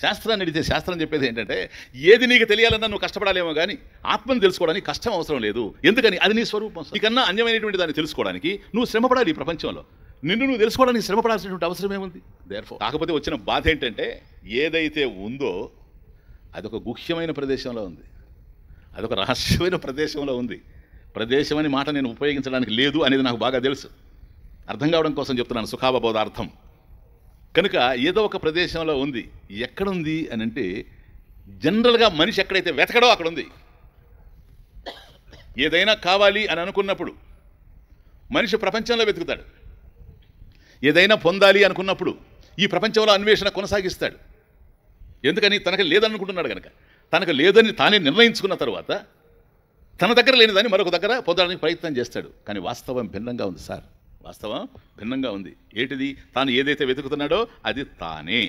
శాస్త్రాన్ని అడిగితే శాస్త్రం చెప్పేది ఏంటంటే ఏది నీకు తెలియాలన్నా నువ్వు కష్టపడాలేమో కానీ ఆత్మను తెలుసుకోవడానికి కష్టం అవసరం లేదు. ఎందుకని? అది నీ స్వరూపం. నీకన్నా అన్యమైనటువంటి దాన్ని తెలుసుకోవడానికి నువ్వు శ్రమపడాలి. ఈ ప్రపంచంలో నిన్ను నువ్వు తెలుసుకోవడానికి శ్రమపడాల్సినటువంటి అవసరమే ఉంది. దేర్ఫోర్ కాకపోతే వచ్చిన బాధ ఏంటంటే ఏదైతే ఉందో అదొక గుహ్యమైన ప్రదేశంలో ఉంది, అదొక రహస్యమైన ప్రదేశంలో ఉంది. ప్రదేశం అని మాట నేను ఉపయోగించడానికి లేదు అనేది నాకు బాగా తెలుసు. అర్థం కావడం కోసం చెప్తున్నాను, సుఖావబోధార్థం. కనుక ఏదో ఒక ప్రదేశంలో ఉంది. ఎక్కడుంది అని అంటే జనరల్గా మనిషి ఎక్కడైతే వెతకడో అక్కడ ఉంది. ఏదైనా కావాలి అని అనుకున్నప్పుడు మనిషి ప్రపంచంలో వెతుకుతాడు. ఏదైనా పొందాలి అనుకున్నప్పుడు ఈ ప్రపంచంలో అన్వేషణ కొనసాగిస్తాడు. ఎందుకని? తనకు లేదనుకుంటున్నాడు కనుక. తనకు లేదని తానే నిర్ణయించుకున్న తర్వాత తన దగ్గర లేనిదాన్ని మరొక దగ్గర పొందడానికి ప్రయత్నం చేస్తాడు. కానీ వాస్తవం భిన్నంగా ఉంది సార్. వాస్తవం భిన్నంగా ఉంది. ఏంటిది? తాను ఏదైతే వెతుకుతున్నాడో అది తానే.